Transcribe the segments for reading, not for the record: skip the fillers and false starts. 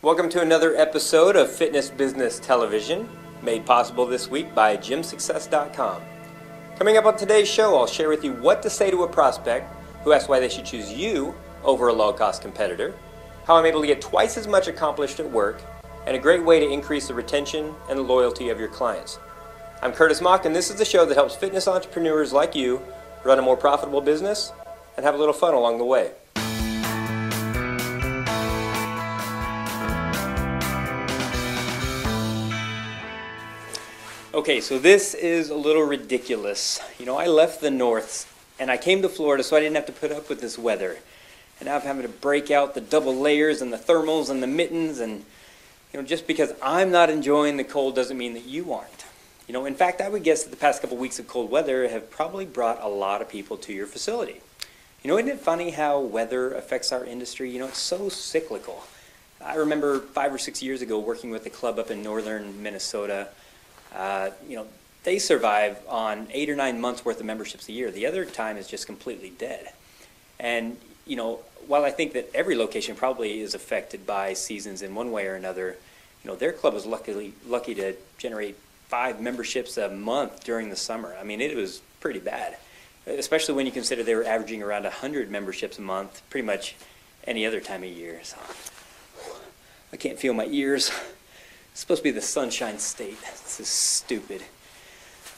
Welcome to another episode of Fitness Business Television, made possible this week by GymSuccess.com. Coming up on today's show, I'll share with you what to say to a prospect who asks why they should choose you over a low-cost competitor, how I'm able to get twice as much accomplished at work, and a great way to increase the retention and the loyalty of your clients. I'm Curtis Mock, and this is the show that helps fitness entrepreneurs like you run a more profitable business and have a little fun along the way. Okay, so this is a little ridiculous. You know, I left the north and I came to Florida so I didn't have to put up with this weather. And now I'm having to break out the double layers and the thermals and the mittens, and just because I'm not enjoying the cold doesn't mean that you aren't. In fact, I would guess that the past couple weeks of cold weather have probably brought a lot of people to your facility. Isn't it funny how weather affects our industry? It's so cyclical. I remember 5 or 6 years ago working with a club up in northern Minnesota. They survive on 8 or 9 months worth of memberships a year. The other time is just completely dead. And, while I think that every location probably is affected by seasons in one way or another, their club was lucky to generate 5 memberships a month during the summer. I mean, it was pretty bad, especially when you consider they were averaging around 100 memberships a month pretty much any other time of year. So I can't feel my ears. It's supposed to be the Sunshine State. This is stupid.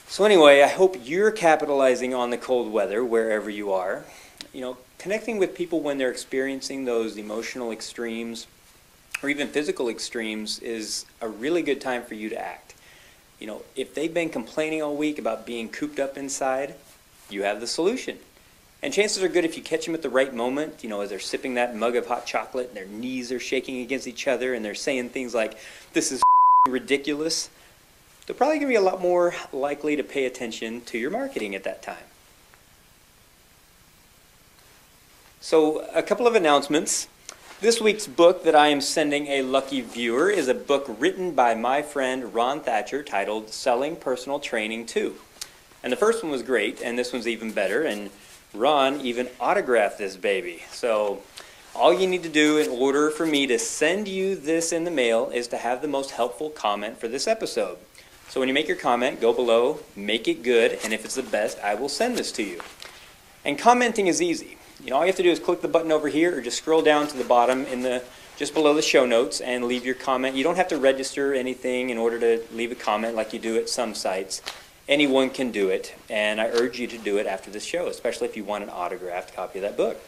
So anyway, I hope you're capitalizing on the cold weather wherever you are. Connecting with people when they're experiencing those emotional extremes or even physical extremes is a really good time for you to act. If they've been complaining all week about being cooped up inside, you have the solution. And chances are good if you catch them at the right moment, as they're sipping that mug of hot chocolate and their knees are shaking against each other and they're saying things like, "This is ridiculous," they're probably going to be a lot more likely to pay attention to your marketing at that time. So, a couple of announcements. This week's book that I am sending a lucky viewer is a book written by my friend Ron Thatcher titled Selling Personal Training 2. And the first one was great, and this one's even better, and Ron even autographed this baby. So all you need to do in order for me to send you this in the mail is to have the most helpful comment for this episode. So when you make your comment, go below, make it good, and if it's the best, I will send this to you. And commenting is easy. All you have to do is click the button over here or just scroll down to the bottom just below the show notes and leave your comment. You don't have to register anything in order to leave a comment like you do at some sites. Anyone can do it, and I urge you to do it after this show, especially if you want an autographed copy of that book.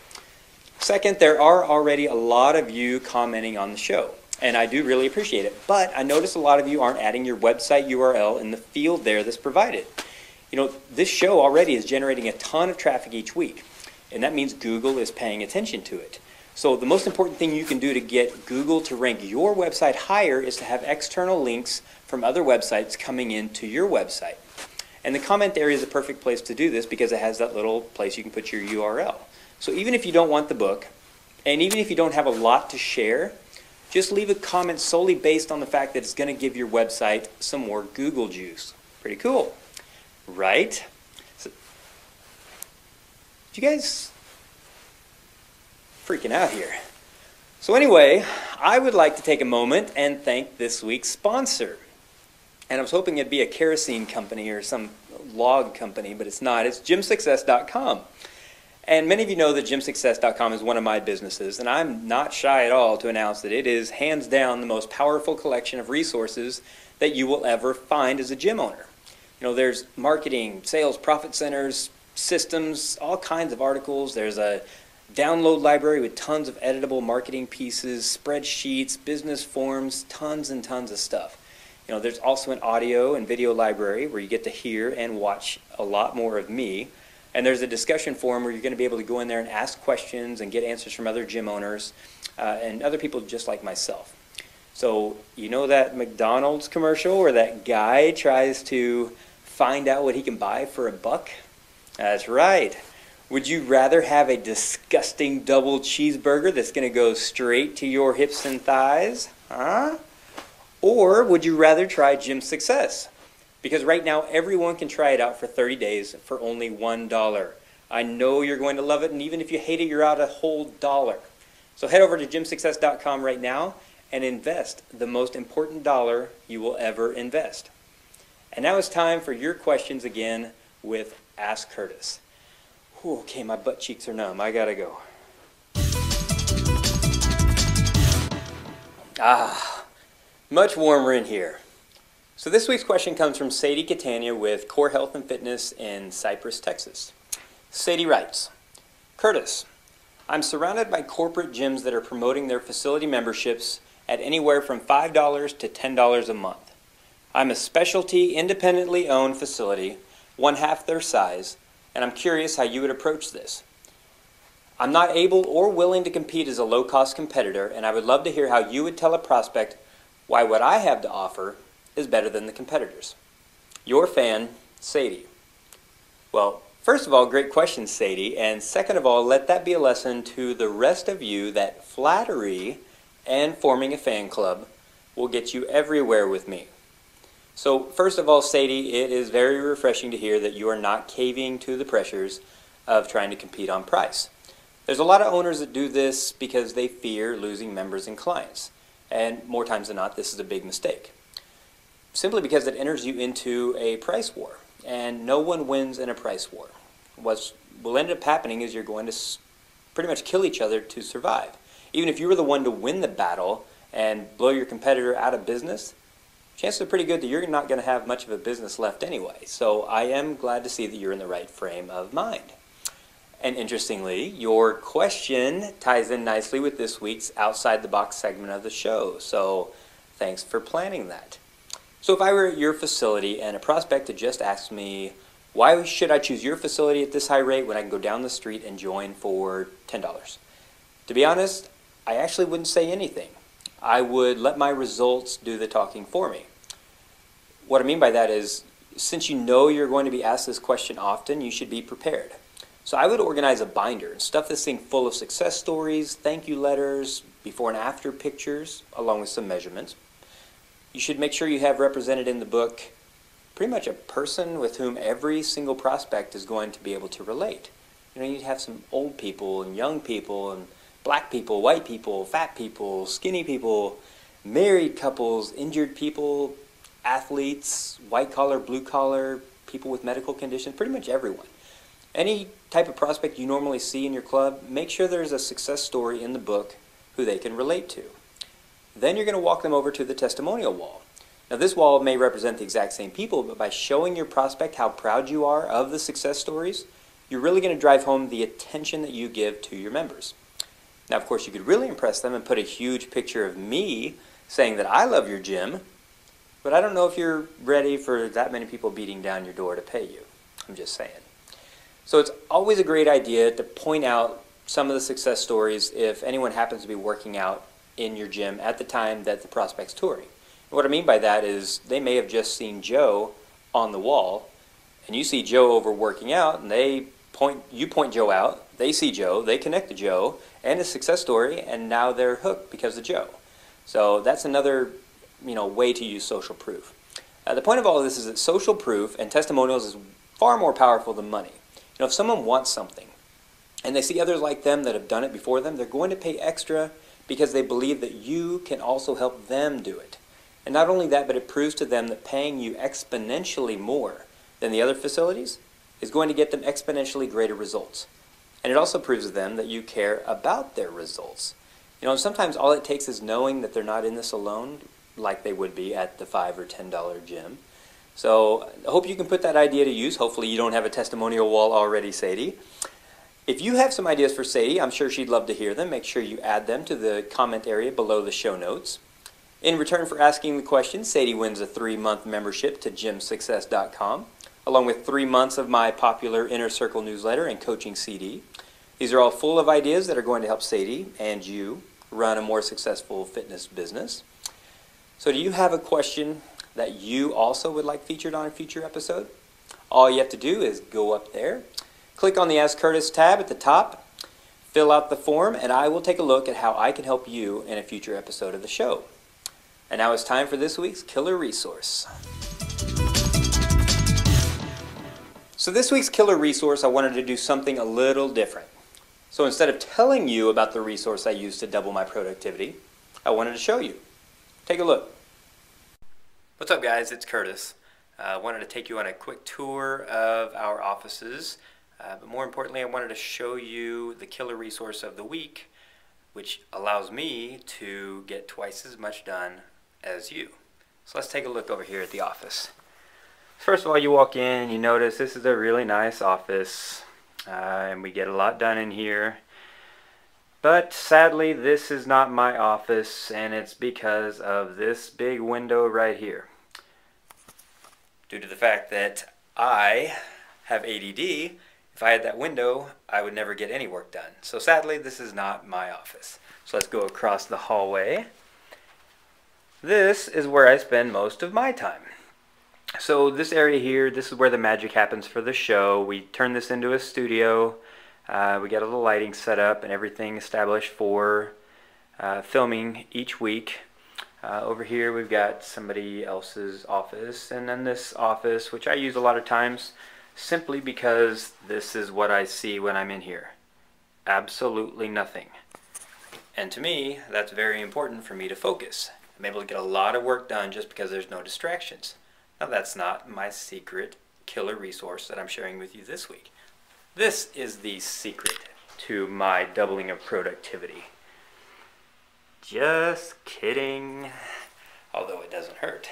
Second, there are already a lot of you commenting on the show, and I do really appreciate it. But I notice a lot of you aren't adding your website URL in the field there that's provided. This show already is generating a ton of traffic each week, and that means Google is paying attention to it. So the most important thing you can do to get Google to rank your website higher is to have external links from other websites coming into your website. And the comment area is a perfect place to do this because it has that little place you can put your URL. So even if you don't want the book, and even if you don't have a lot to share, just leave a comment solely based on the fact that it's going to give your website some more Google juice. Pretty cool, right? So, you guys freaking out here. So anyway, I would like to take a moment and thank this week's sponsor. And I was hoping it'd be a kerosene company or some log company, but it's not. It's GymSuccess.com. And many of you know that GymSuccess.com is one of my businesses, and I'm not shy at all to announce that it is hands down the most powerful collection of resources that you will ever find as a gym owner. There's marketing, sales, profit centers, systems, all kinds of articles. There's a download library with tons of editable marketing pieces, spreadsheets, business forms, tons and tons of stuff. There's also an audio and video library where you get to hear and watch a lot more of me. And there's a discussion forum where you're going to be able to go in there and ask questions and get answers from other gym owners and other people just like myself. So that McDonald's commercial where that guy tries to find out what he can buy for $1? That's right. Would you rather have a disgusting double cheeseburger that's going to go straight to your hips and thighs? Huh? Or would you rather try Gym Success? Because right now everyone can try it out for 30 days for only $1. I know you're going to love it, and even if you hate it, you're out a whole $1. So head over to gymsuccess.com right now and invest the most important dollar you will ever invest. And now it's time for your questions again with Ask Curtis. Whew, okay, my butt cheeks are numb. I gotta go. Much warmer in here. So this week's question comes from Sadie Catania with Core Health and Fitness in Cypress, Texas. Sadie writes, Curtis, I'm surrounded by corporate gyms that are promoting their facility memberships at anywhere from $5 to $10 a month. I'm a specialty, independently owned facility, one half their size, and I'm curious how you would approach this. I'm not able or willing to compete as a low-cost competitor, and I would love to hear how you would tell a prospect why what I have to offer is better than the competitors. Your fan, Sadie. Well, first of all, great question, Sadie, and second of all, let that be a lesson to the rest of you that flattery and forming a fan club will get you everywhere with me. So first of all, Sadie, it is very refreshing to hear that you are not caving to the pressures of trying to compete on price. There's a lot of owners that do this because they fear losing members and clients, and more times than not, this is a big mistake. Simply because it enters you into a price war, and no one wins in a price war. What will end up happening is you're going to pretty much kill each other to survive. Even if you were the one to win the battle and blow your competitor out of business, chances are pretty good that you're not going to have much of a business left anyway. So I am glad to see that you're in the right frame of mind. And interestingly, your question ties in nicely with this week's Outside the Box segment of the show. So thanks for planning that. So if I were at your facility and a prospect had just asked me, why should I choose your facility at this high rate when I can go down the street and join for $10? To be honest, I actually wouldn't say anything. I would let my results do the talking for me. What I mean by that is, since you know you're going to be asked this question often, you should be prepared. So I would organize a binder and stuff this thing full of success stories, thank you letters, before and after pictures, along with some measurements. You should make sure you have represented in the book pretty much a person with whom every single prospect is going to be able to relate. You know, you'd have some old people and young people and black people, white people, fat people, skinny people, married couples, injured people, athletes, white collar, blue collar, people with medical conditions, pretty much everyone. Any type of prospect you normally see in your club, make sure there's a success story in the book who they can relate to. Then you're going to walk them over to the testimonial wall. Now this wall may represent the exact same people, but by showing your prospect how proud you are of the success stories, you're really going to drive home the attention that you give to your members. Now of course you could really impress them and put a huge picture of me saying that I love your gym, but I don't know if you're ready for that many people beating down your door to pay you. I'm just saying. So it's always a great idea to point out some of the success stories if anyone happens to be working out in your gym at the time that the prospect's touring. And what I mean by that is they may have just seen Joe on the wall, and you see Joe over working out, and you point Joe out, they see Joe, they connect to Joe and his success story, and now they're hooked because of Joe. So that's another way to use social proof. The point of all of this is that social proof and testimonials is far more powerful than money. If someone wants something and they see others like them that have done it before them, they're going to pay extra because they believe that you can also help them do it. And not only that, but it proves to them that paying you exponentially more than the other facilities is going to get them exponentially greater results. And it also proves to them that you care about their results. Sometimes all it takes is knowing that they're not in this alone, like they would be at the $5 or $10 gym. So I hope you can put that idea to use. Hopefully you don't have a testimonial wall already, Sadie. If you have some ideas for Sadie, I'm sure she'd love to hear them. Make sure you add them to the comment area below the show notes. In return for asking the question, Sadie wins a 3-month membership to gymsuccess.com, along with 3 months of my popular Inner Circle newsletter and coaching CD. These are all full of ideas that are going to help Sadie and you run a more successful fitness business. So do you have a question that you also would like featured on a future episode? All you have to do is go up there, click on the Ask Curtis tab at the top, fill out the form, and I will take a look at how I can help you in a future episode of the show. And now it's time for this week's Killer Resource. So this week's Killer Resource, I wanted to do something a little different. So instead of telling you about the resource I used to double my productivity, I wanted to show you. Take a look. What's up, guys? It's Curtis. I wanted to take you on a quick tour of our offices, but more importantly, I wanted to show you the killer resource of the week, which allows me to get twice as much done as you. So let's take a look over here at the office. First of all, you walk in, you notice this is a really nice office, and we get a lot done in here. But sadly, this is not my office, and it's because of this big window right here. Due to the fact that I have ADD, if I had that window, I would never get any work done. So sadly, this is not my office. So let's go across the hallway. This is where I spend most of my time. So this area here, this is where the magic happens for the show. We turn this into a studio. We get all the lighting set up and everything established for filming each week. Over here we've got somebody else's office, and then this office, which I use a lot of times simply because this is what I see when I'm in here. Absolutely nothing. And to me, that's very important for me to focus. I'm able to get a lot of work done just because there's no distractions. Now that's not my secret killer resource that I'm sharing with you this week. This is the secret to my doubling of productivity. Just kidding, although it doesn't hurt.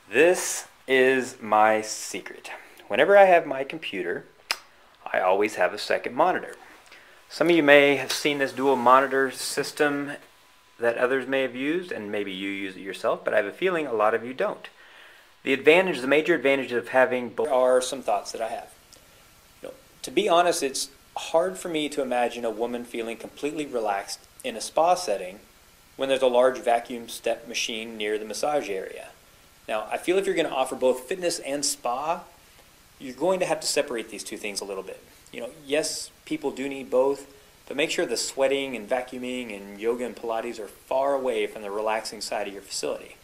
This is my secret. Whenever I have my computer, I always have a second monitor. Some of you may have seen this dual monitor system that others may have used, and maybe you use it yourself, but I have a feeling a lot of you don't. The major advantage of having both are some thoughts that I have. To be honest, it's hard for me to imagine a woman feeling completely relaxed in a spa setting when there's a large vacuum step machine near the massage area. Now, I feel if you're going to offer both fitness and spa, you're going to have to separate these two things a little bit. Yes, people do need both, but make sure the sweating and vacuuming and yoga and Pilates are far away from the relaxing side of your facility.